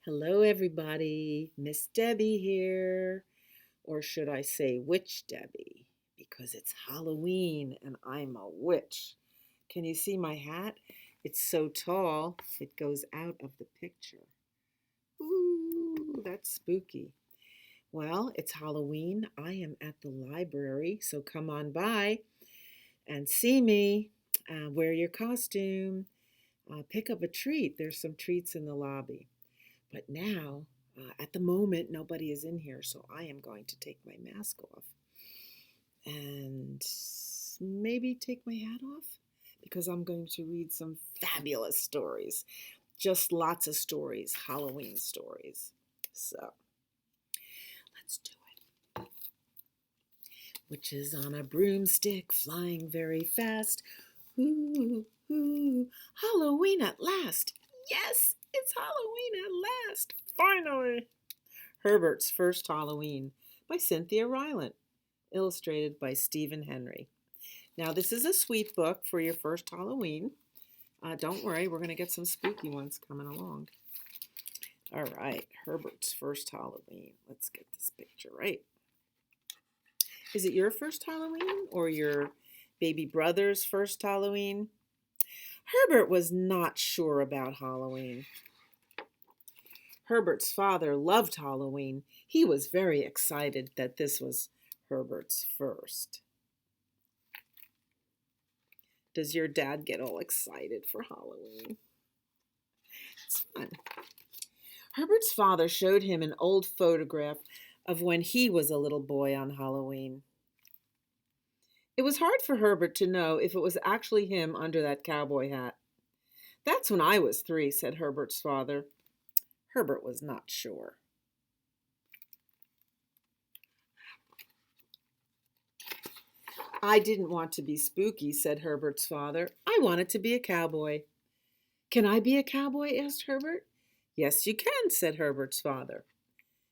Hello, everybody. Miss Debbie here. Or should I say Witch Debbie? Because it's Halloween and I'm a witch. Can you see my hat? It's so tall, it goes out of the picture. Ooh, that's spooky. Well, it's Halloween. I am at the library, so come on by and see me. Wear your costume. Pick up a treat. There's some treats in the lobby. But now, at the moment, nobody is in here, so I am going to take my mask off and maybe take my hat off because I'm going to read some fabulous stories. Just lots of stories, Halloween stories. So let's do it. Witches on a broomstick flying very fast. Ooh, ooh, Halloween at last. Yes, it's Halloween at last. Finally. Herbert's First Halloween by Cynthia Rylant, illustrated by Stephen Henry. Now, this is a sweet book for your first Halloween. Don't worry, we're going to get some spooky ones coming along. All right, Herbert's First Halloween. Let's get this picture right. Is it your first Halloween or your baby brother's first Halloween? Herbert was not sure about Halloween. Herbert's father loved Halloween. He was very excited that this was Herbert's first. Does your dad get all excited for Halloween? It's fun. Herbert's father showed him an old photograph of when he was a little boy on Halloween. It was hard for Herbert to know if it was actually him under that cowboy hat. That's when I was 3, said Herbert's father. Herbert was not sure. I didn't want to be spooky, said Herbert's father. I wanted to be a cowboy. Can I be a cowboy? Asked Herbert. Yes, you can, said Herbert's father.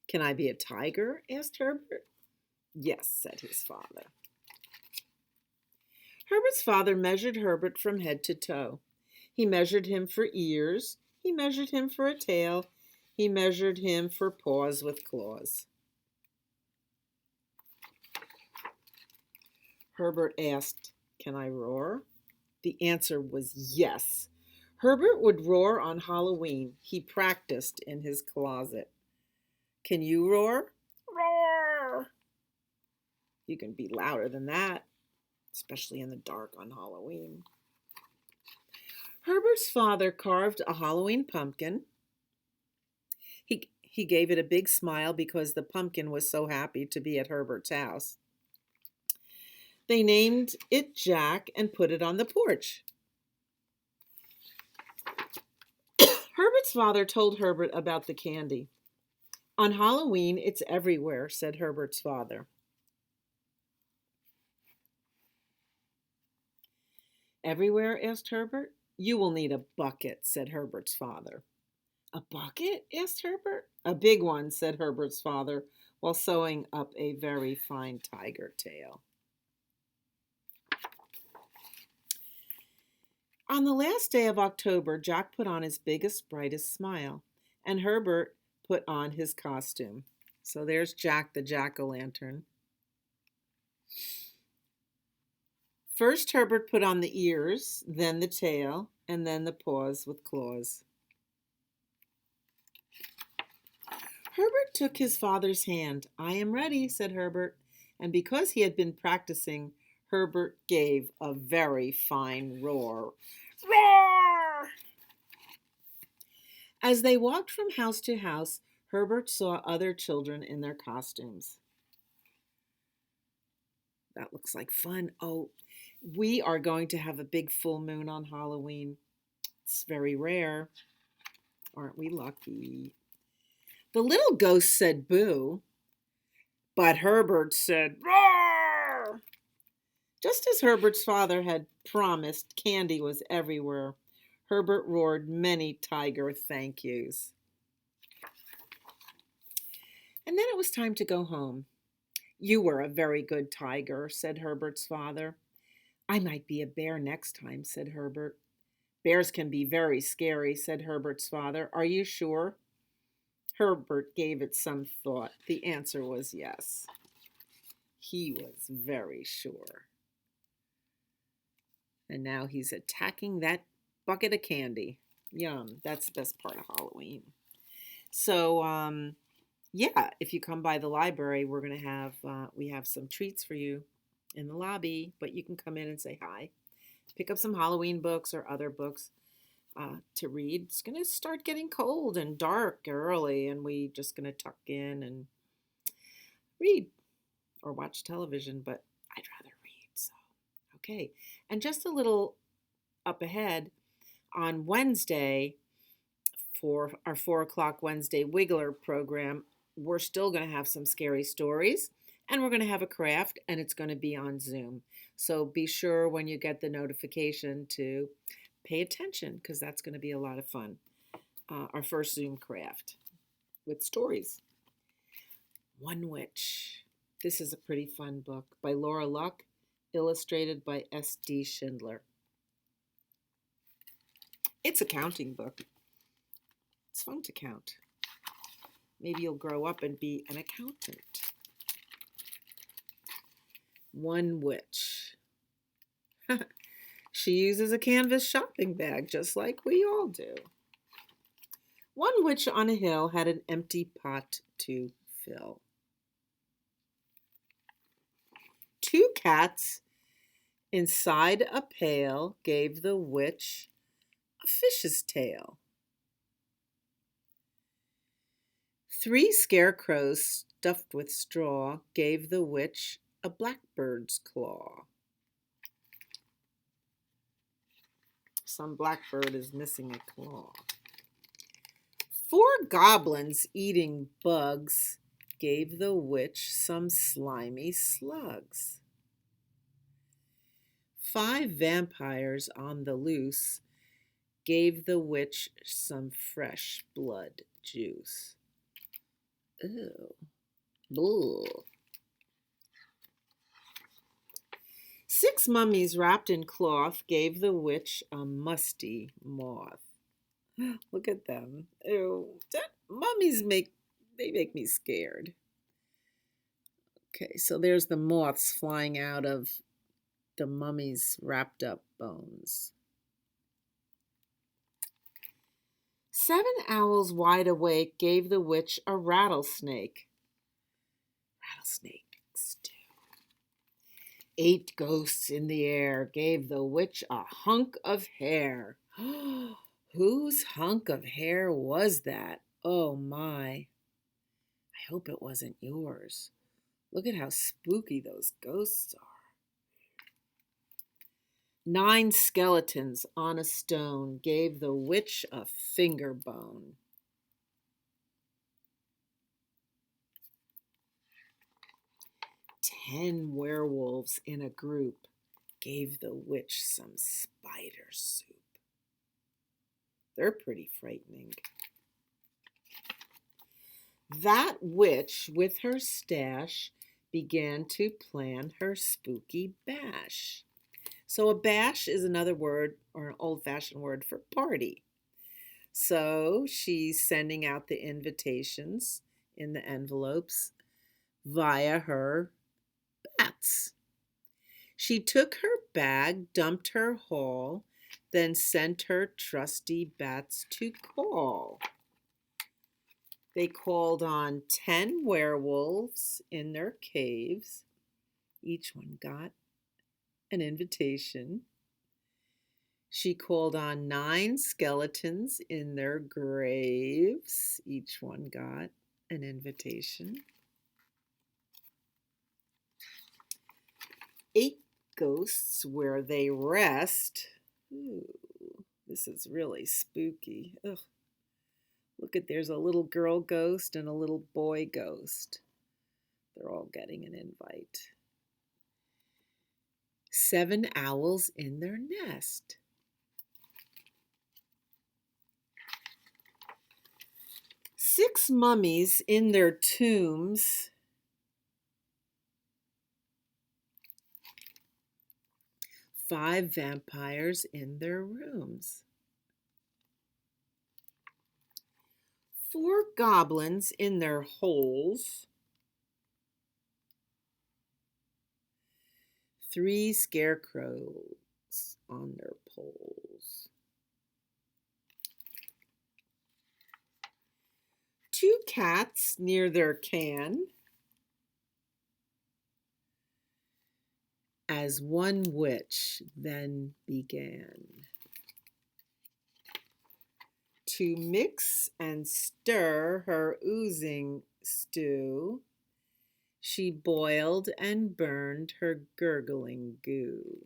Can I be a tiger? Asked Herbert. Yes, said his father. Herbert's father measured Herbert from head to toe. He measured him for ears. He measured him for a tail. He measured him for paws with claws. Herbert asked, Can I roar? The answer was yes. Herbert would roar on Halloween. He practiced in his closet. Can you roar? Roar! You can be louder than that, especially in the dark on Halloween. Herbert's father carved a Halloween pumpkin. He gave it a big smile because the pumpkin was so happy to be at Herbert's house. They named it Jack and put it on the porch. Herbert's father told Herbert about the candy. On Halloween, it's everywhere, said Herbert's father. Everywhere? Asked Herbert. You will need a bucket, said Herbert's father. A bucket? Asked Herbert. A big one, said Herbert's father, while sewing up a very fine tiger tail. On the last day of October, Jack put on his biggest, brightest smile, and Herbert put on his costume. So there's Jack the jack-o'-lantern. First, Herbert put on the ears, then the tail, and then the paws with claws. Herbert took his father's hand. I am ready, said Herbert, and because he had been practicing, Herbert gave a very fine roar. Roar! As they walked from house to house, Herbert saw other children in their costumes. That looks like fun. Oh, we are going to have a big full moon on Halloween. It's very rare. Aren't we lucky? The little ghost said boo, but Herbert said roar. Just as Herbert's father had promised, candy was everywhere. Herbert roared many tiger thank yous. And then it was time to go home. You were a very good tiger, said Herbert's father. I might be a bear next time, said Herbert. Bears can be very scary, said Herbert's father. Are you sure? Herbert gave it some thought. The answer was yes. He was very sure. And now he's attacking that bucket of candy. Yum. That's the best part of Halloween. So, yeah, if you come by the library, we have some treats for you in the lobby, but you can come in and say hi. Pick up some Halloween books or other books to read. It's going to start getting cold and dark early, and we just going to tuck in and read or watch television, but I'd rather read. So, okay. And just a little up ahead on Wednesday for our 4 o'clock Wednesday Wiggler program, we're still going to have some scary stories and we're going to have a craft and it's going to be on Zoom. So be sure when you get the notification to pay attention because that's going to be a lot of fun. Our first Zoom craft with stories. One Witch. This is a pretty fun book by Laura Luck, illustrated by S.D. Schindler. It's a counting book. It's fun to count. Maybe you'll grow up and be an accountant. One Witch. She uses a canvas shopping bag just like we all do. One witch on a hill had an empty pot to fill. Two cats inside a pail gave the witch a fish's tail. Three scarecrows stuffed with straw gave the witch a blackbird's claw. Some blackbird is missing a claw. Four goblins eating bugs gave the witch some slimy slugs. Five vampires on the loose gave the witch some fresh blood juice. Ew. Bull. Six mummies wrapped in cloth gave the witch a musty moth. Look at them. Ew. Mummies make me scared. Okay, so there's the moths flying out of the mummy's wrapped up bones. 7 owls wide awake gave the witch a rattlesnake. Rattlesnake stew. 8 ghosts in the air gave the witch a hunk of hair. Whose hunk of hair was that? Oh my. I hope it wasn't yours. Look at how spooky those ghosts are. 9 skeletons on a stone gave the witch a finger bone. 10 werewolves in a group gave the witch some spider soup. They're pretty frightening. That witch, with her stash, began to plan her spooky bash. So a bash is another word or an old-fashioned word for party. So she's sending out the invitations in the envelopes via her bats. She took her bag, dumped her haul, then sent her trusty bats to call. They called on 10 werewolves in their caves. Each one got an invitation. She called on 9 skeletons in their graves. Each one got an invitation. 8 ghosts where they rest. Ooh, this is really spooky. Ugh. Look at, there's a little girl ghost and a little boy ghost. They're all getting an invite. 7 owls in their nest. 6 mummies in their tombs. 5 vampires in their rooms. 4 goblins in their holes, 3 scarecrows on their poles, 2 cats near their can, as one witch then began to mix and stir her oozing stew. She boiled and burned her gurgling goo.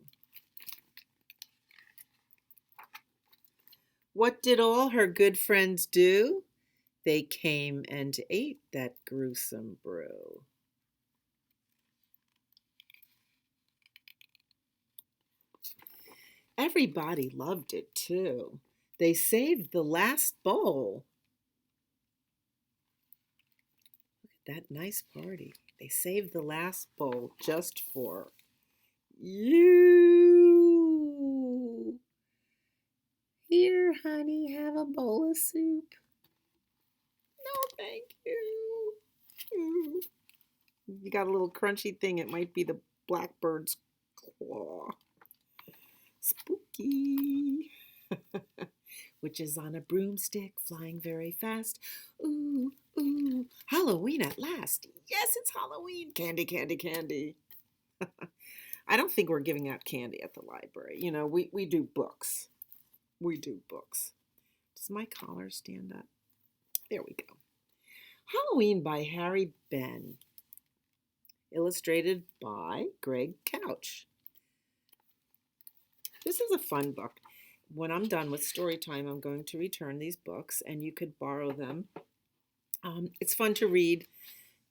What did all her good friends do? They came and ate that gruesome brew. Everybody loved it too. They saved the last bowl. Look at that nice party. They saved the last bowl just for you. Here, honey, have a bowl of soup. No, thank you. You got a little crunchy thing. It might be the blackbird's claw. Spooky. Witches on a broomstick, flying very fast. Ooh, ooh, Halloween at last. Yes, it's Halloween. Candy, candy, candy. I don't think we're giving out candy at the library. You know, we do books. We do books. Does my collar stand up? There we go. Halloween by Harry Ben. Illustrated by Greg Couch. This is a fun book. When I'm done with Storytime, I'm going to return these books, and you could borrow them. It's fun to read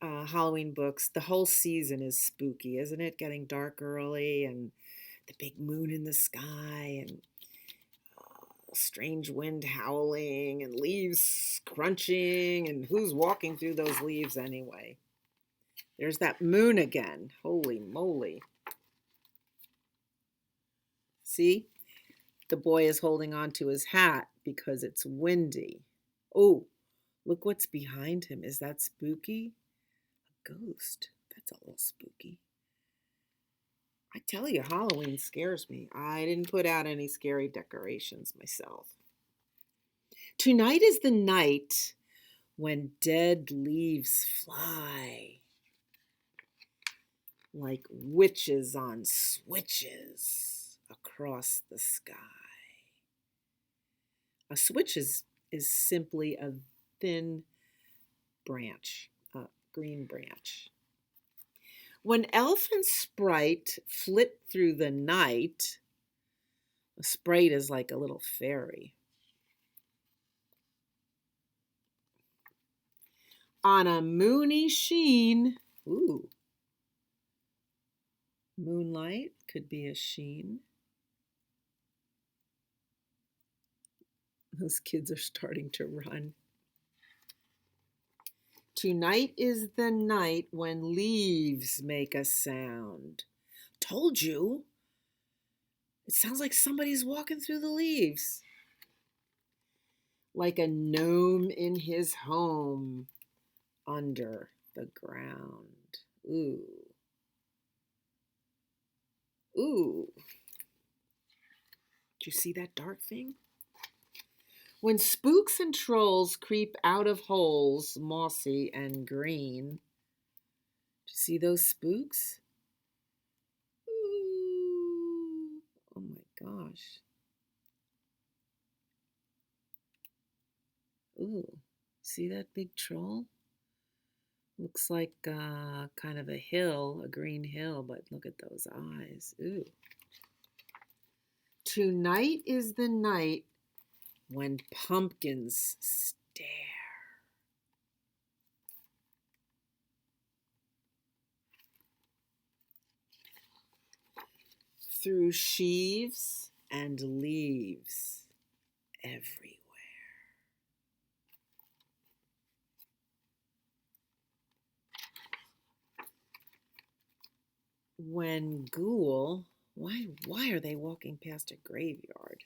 Halloween books. The whole season is spooky, isn't it? Getting dark early, and the big moon in the sky, and strange wind howling, and leaves crunching, and who's walking through those leaves anyway? There's that moon again. Holy moly. See? The boy is holding on to his hat because it's windy. Oh, look what's behind him. Is that spooky? A ghost. That's a little spooky. I tell you, Halloween scares me. I didn't put out any scary decorations myself. Tonight is the night when dead leaves fly like witches on switches across the sky. A switch is simply a thin branch, a green branch. When Elf and Sprite flit through the night, a sprite is like a little fairy. On a moony sheen, ooh, moonlight could be a sheen. Those kids are starting to run. Tonight is the night when leaves make a sound. Told you. It sounds like somebody's walking through the leaves. Like a gnome in his home under the ground. Ooh. Ooh. Did you see that dark thing? When spooks and trolls creep out of holes, mossy and green. Did you see those spooks? Ooh. Oh my gosh. Ooh. See that big troll? Looks like kind of a hill, a green hill, but look at those eyes. Ooh. Tonight is the night when pumpkins stare. Through sheaves and leaves everywhere. When ghoul, why are they walking past a graveyard?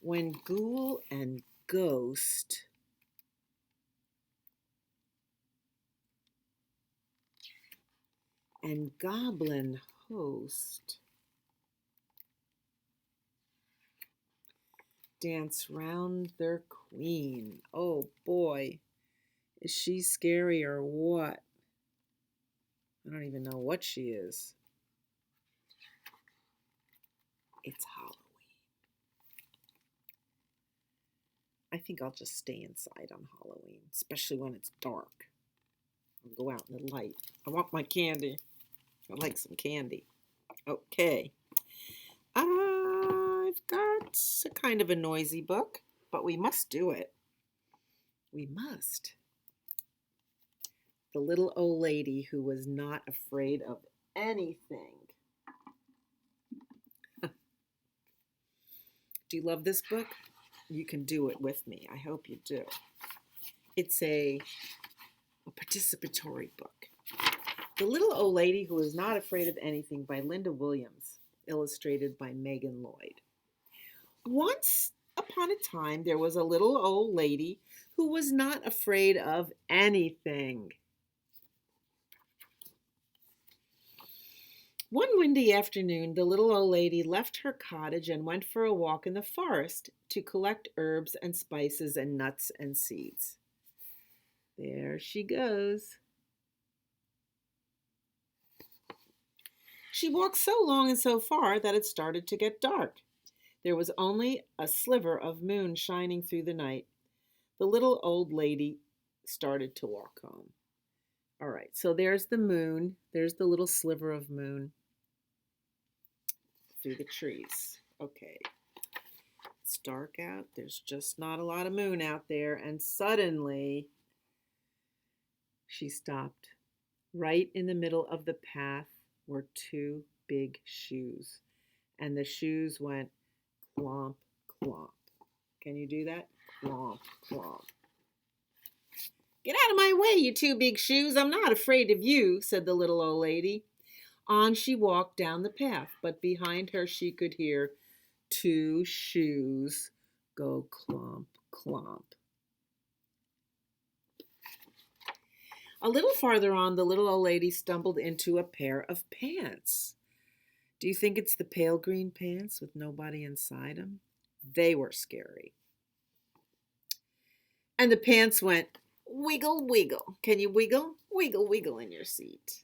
When ghoul and ghost and goblin host dance round their queen. Oh boy, is she scary or what? I don't even know what she is. It's Halloween. I think I'll just stay inside on Halloween, especially when it's dark. I'll go out in the light. I want my candy. I like some candy. Okay. I've got a kind of a noisy book, but we must do it. We must. The Little Old Lady Who Was Not Afraid of Anything. Do you love this book? You can do it with me. I hope you do. It's a participatory book. The Little Old Lady Who Was Not Afraid of Anything by Linda Williams, illustrated by Megan Lloyd. Once upon a time, there was a little old lady who was not afraid of anything. One windy afternoon, the little old lady left her cottage and went for a walk in the forest to collect herbs and spices and nuts and seeds. There she goes. She walked so long and so far that it started to get dark. There was only a sliver of moon shining through the night. The little old lady started to walk home. All right, so there's the moon. There's the little sliver of moon through the trees. Okay, it's dark out. There's just not a lot of moon out there. And suddenly, she stopped. Right in the middle of the path were two big shoes. And the shoes went clomp, clomp. Can you do that? Clomp, clomp. Get out of my way, you two big shoes. I'm not afraid of you, said the little old lady. On she walked down the path, but behind her she could hear two shoes go clomp, clomp. A little farther on, the little old lady stumbled into a pair of pants. Do you think it's the pale green pants with nobody inside them? They were scary. And the pants went wiggle, wiggle. Can you wiggle? Wiggle, wiggle in your seat.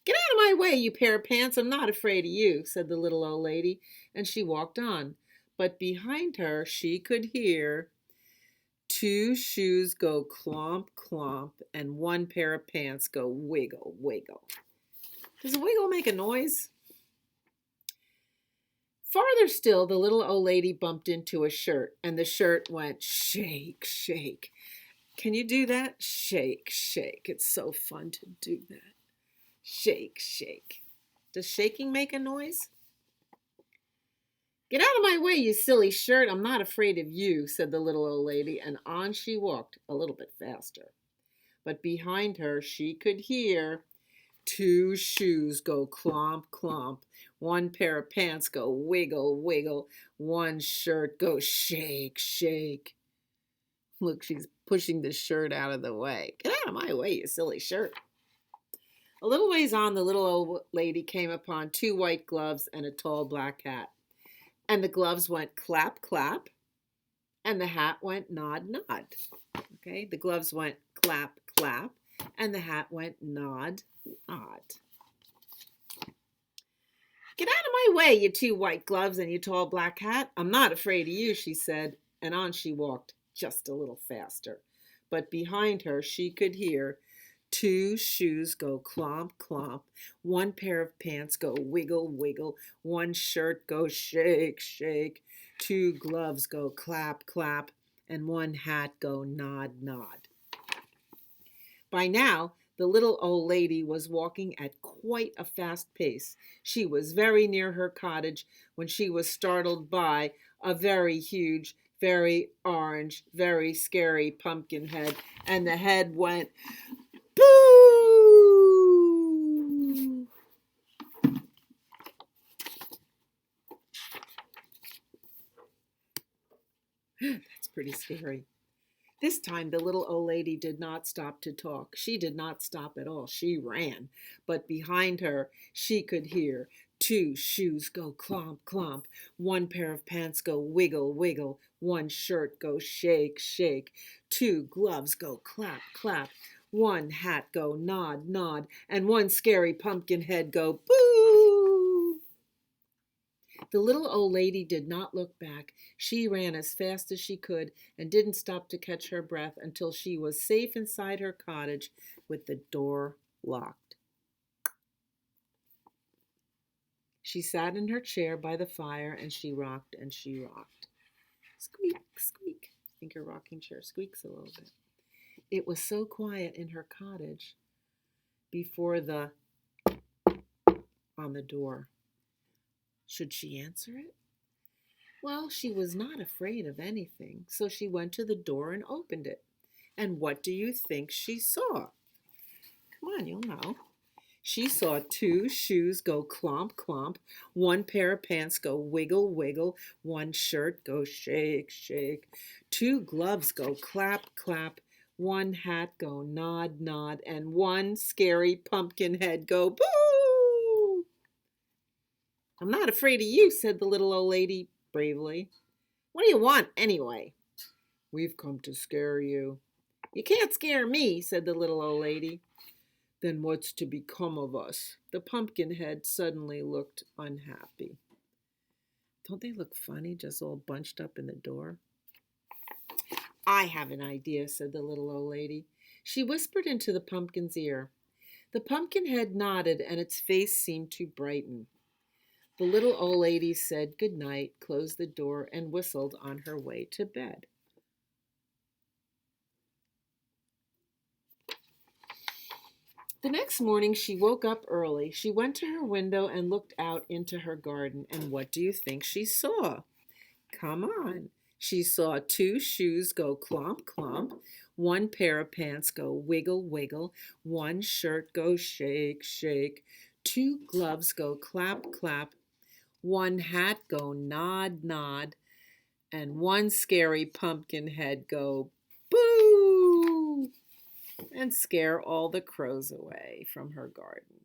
Get out of my way, you pair of pants. I'm not afraid of you, said the little old lady, and she walked on. But behind her, she could hear two shoes go clomp, clomp, and one pair of pants go wiggle, wiggle. Does a wiggle make a noise? Farther still, the little old lady bumped into a shirt, and the shirt went shake, shake. Can you do that? Shake, shake. It's so fun to do that. Shake, shake. Does shaking make a noise? Get out of my way, you silly shirt. I'm not afraid of you, said the little old lady, and on she walked a little bit faster. But behind her, she could hear two shoes go clomp, clomp. One pair of pants go wiggle, wiggle. One shirt go shake, shake. Look, she's pushing the shirt out of the way. Get out of my way, you silly shirt. A little ways on, the little old lady came upon two white gloves and a tall black hat. And the gloves went clap, clap, and the hat went nod, nod. Okay, the gloves went clap, clap, and the hat went nod, nod. Get out of my way, you two white gloves and you tall black hat. I'm not afraid of you, she said, and on she walked just a little faster. But behind her, she could hear two shoes go clomp, clomp. One pair of pants go wiggle, wiggle. One shirt go shake, shake. Two gloves go clap, clap. And one hat go nod, nod. By now, the little old lady was walking at quite a fast pace. She was very near her cottage when she was startled by a very huge, very orange, very scary pumpkin head. And the head went boo! That's pretty scary. This time the little old lady did not stop to talk. She did not stop at all. She ran. But behind her, she could hear two shoes go clomp, clomp. One pair of pants go wiggle, wiggle. One shirt go shake, shake. Two gloves go clap, clap. One hat go nod, nod. And one scary pumpkin head go boo. The little old lady did not look back. She ran as fast as she could and didn't stop to catch her breath until she was safe inside her cottage with the door locked. She sat in her chair by the fire and she rocked and she rocked. Squeak, squeak. I think her rocking chair squeaks a little bit. It was so quiet in her cottage before the on the door. Should she answer it? Well, she was not afraid of anything, so she went to the door and opened it. And what do you think she saw? Come on, you'll know. She saw two shoes go clomp, clomp, one pair of pants go wiggle, wiggle, one shirt go shake, shake, two gloves go clap, clap, one hat go nod, nod, and one scary pumpkin head go boo! I'm not afraid of you, said the little old lady bravely. What do you want anyway? We've come to scare you. You can't scare me, said the little old lady. Then what's to become of us? The pumpkin head suddenly looked unhappy. Don't they look funny, just all bunched up in the door? I have an idea, said the little old lady. She whispered into the pumpkin's ear. The pumpkin head nodded and its face seemed to brighten. The little old lady said good night, closed the door, and whistled on her way to bed. The next morning she woke up early. She went to her window and looked out into her garden. And what do you think she saw? Come on. She saw two shoes go clomp, clomp, one pair of pants go wiggle, wiggle, one shirt go shake, shake, two gloves go clap, clap, one hat go nod, nod, and one scary pumpkin head go boo and scare all the crows away from her garden.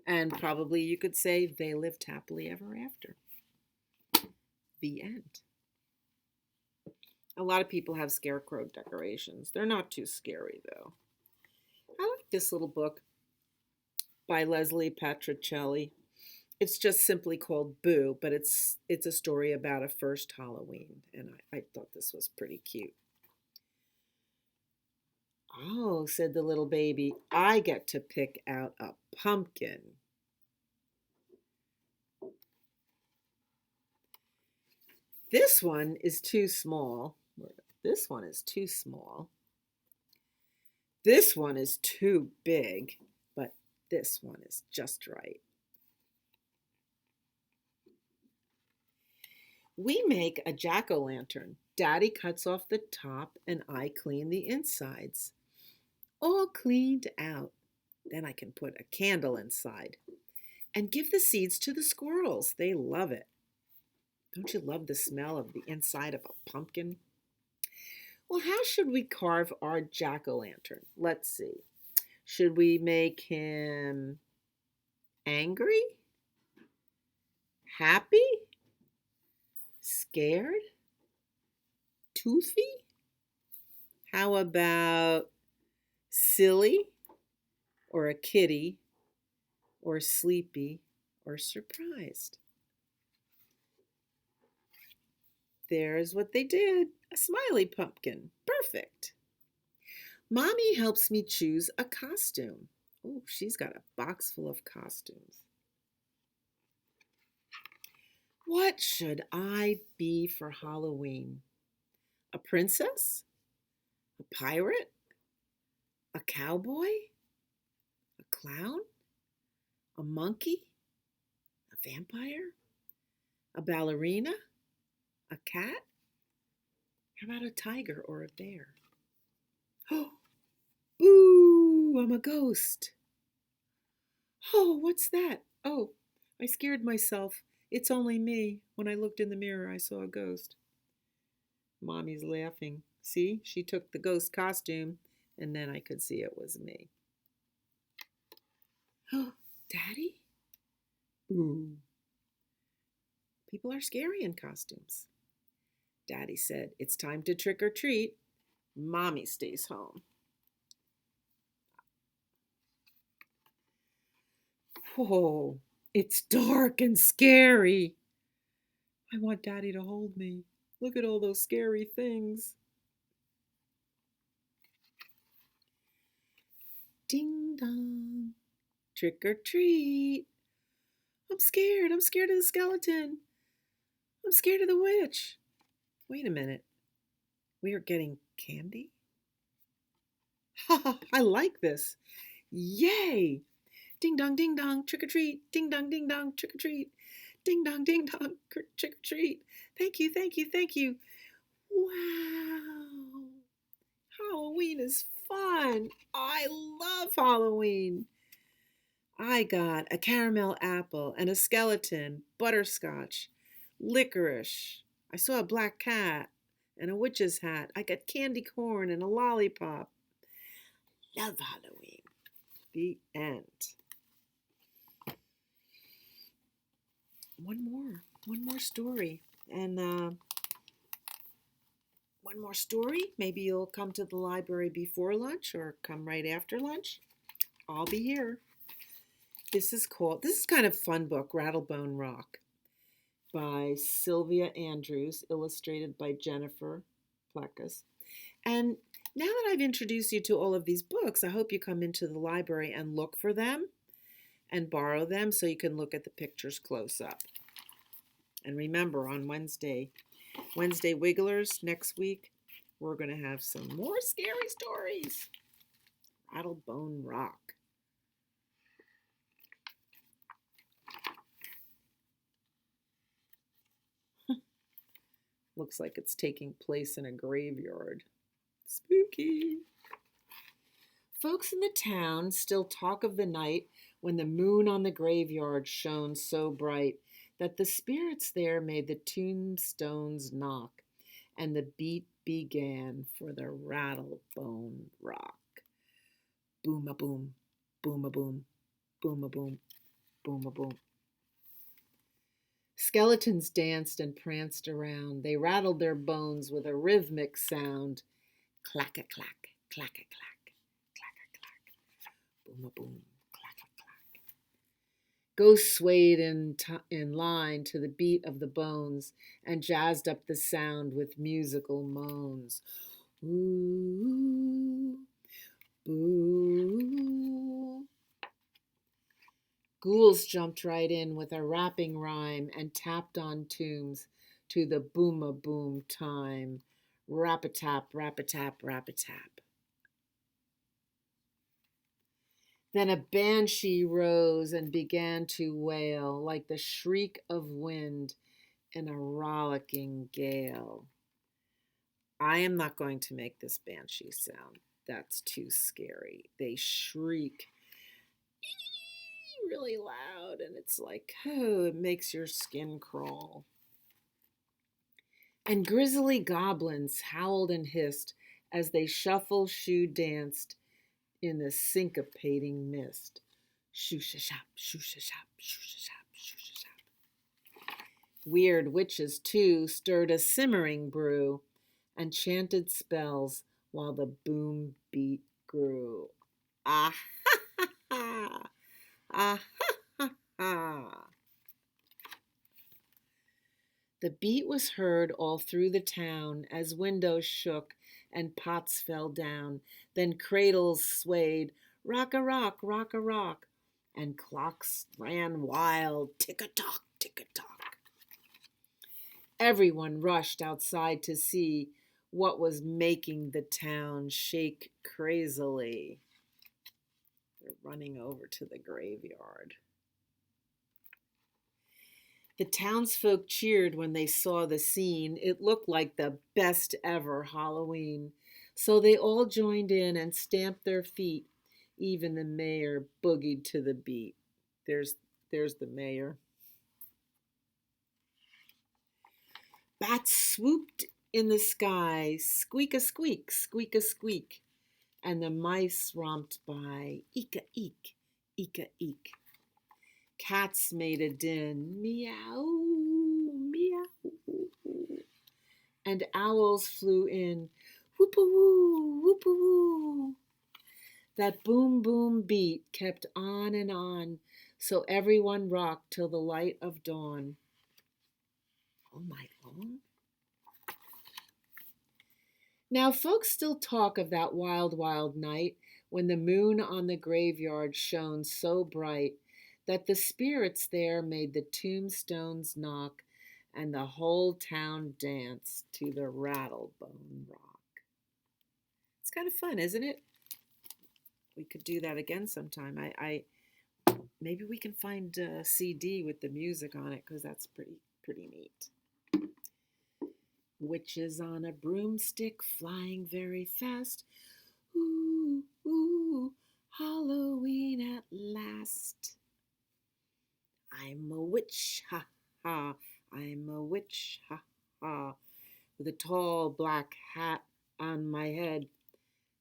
And probably you could say they lived happily ever after. The end. A lot of people have scarecrow decorations. They're not too scary, though. I like this little book by Leslie Patricelli. It's just simply called Boo, but it's a story about a first Halloween, and I thought this was pretty cute. Oh, said the little baby, I get to pick out a pumpkin. This one is too small. This one is too small. This one is too big, but this one is just right. We make a jack-o'-lantern. Daddy cuts off the top and I clean the insides. All cleaned out. Then I can put a candle inside and give the seeds to the squirrels. They love it. Don't you love the smell of the inside of a pumpkin? Well, how should we carve our jack-o'-lantern? Let's see. Should we make him angry? Happy? Scared? Toothy? How about silly? Or a kitty? Or sleepy? Or surprised? There's what they did. A smiley pumpkin. Perfect. Mommy helps me choose a costume. Oh, she's got a box full of costumes. What should I be for Halloween? A princess? A pirate? A cowboy? A clown? A monkey? A vampire? A ballerina? A cat? How about a tiger or a bear? Oh, boo, I'm a ghost. Oh, what's that? Oh, I scared myself. It's only me. When I looked in the mirror, I saw a ghost. Mommy's laughing. See, she took the ghost costume, and then I could see it was me. Daddy? Ooh. People are scary in costumes. Daddy said, it's time to trick or treat. Mommy stays home. Whoa, it's dark and scary. I want Daddy to hold me. Look at all those scary things. Ding dong. Trick or treat. I'm scared. I'm scared of the skeleton. I'm scared of the witch. Wait a minute. We are getting candy? Ha ha, I like this. Yay! Ding dong, trick or treat. Ding dong, trick or treat. Ding dong, trick or treat. Thank you, thank you, thank you. Wow! Halloween is fun. I love Halloween. I got a caramel apple and a skeleton, butterscotch, licorice. I saw a black cat and a witch's hat. I got candy corn and a lollipop. Love Halloween. The end. One more story. And one more story. Maybe you'll come to the library before lunch or come right after lunch. I'll be here. This is kind of a fun book, Rattlebone Rock, by Sylvia Andrews, illustrated by Jennifer Plekas. And now that I've introduced you to all of these books, I hope you come into the library and look for them and borrow them so you can look at the pictures close up. And remember, on Wednesday Wigglers next week, we're going to have some more scary stories. Rattlebone Rock. Looks like it's taking place in a graveyard. Spooky. Folks in the town still talk of the night when the moon on the graveyard shone so bright that the spirits there made the tombstones knock, and the beat began for the Rattlebone Rock. Boom-a-boom, boom-a-boom, boom-a-boom, boom-a-boom. Skeletons danced and pranced around. They rattled their bones with a rhythmic sound. Clack-a-clack, clack-a-clack, clack-a-clack, boom-a-boom, clack-a-clack. Ghosts swayed in line to the beat of the bones and jazzed up the sound with musical moans. Ooh, ooh. Ghouls jumped right in with a rapping rhyme and tapped on tombs to the boom-a-boom time. Rap-a-tap, rap-a-tap, rap-a-tap. Then a banshee rose and began to wail like the shriek of wind in a rollicking gale. I am not going to make this banshee sound. That's too scary. They shriek really loud, and it's like, oh, it makes your skin crawl. And grisly goblins howled and hissed as they shuffle shoe danced in the syncopating mist. Shoo-sha-shop, shoo-sha-shop, shoo-sha-shop, shoo-sha-shop. Weird witches, too, stirred a simmering brew and chanted spells while the boom beat grew. Ah ha ha ha! Ah ha ha ha! The beat was heard all through the town as windows shook and pots fell down. Then cradles swayed, rock-a-rock, rock-a-rock, and clocks ran wild, tick-a-tock, tick-a-tock. Everyone rushed outside to see what was making the town shake crazily. They're running over to the graveyard. The townsfolk cheered when they saw the scene. It looked like the best ever Halloween. So they all joined in and stamped their feet. Even the mayor boogied to the beat. There's the mayor. Bats swooped in the sky, squeak a squeak, squeak a squeak, and the mice romped by, eek a eek, eek a eek. Cats made a din, meow, meow, and owls flew in, whoop-a-woo, whoop-a-woo. That boom boom beat kept on and on, so everyone rocked till the light of dawn. All night long? Now, folks still talk of that wild, wild night when the moon on the graveyard shone so bright that the spirits there made the tombstones knock and the whole town dance to the rattlebone rock. It's kind of fun, isn't it? We could do that again sometime. I maybe we can find a CD with the music on it because that's pretty neat. Witches on a broomstick flying very fast. Ooh, ooh, Halloween at last. I'm a witch, ha ha. I'm a witch, ha ha. With a tall black hat on my head.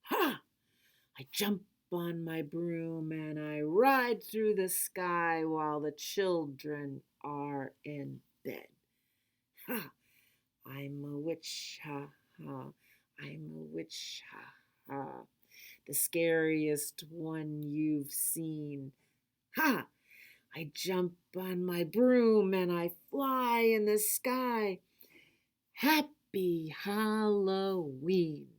Ha! I jump on my broom and I ride through the sky while the children are in bed. Ha! I'm a witch, ha ha. I'm a witch, ha ha. The scariest one you've seen. Ha! I jump on my broom and I fly in the sky. Happy Halloween.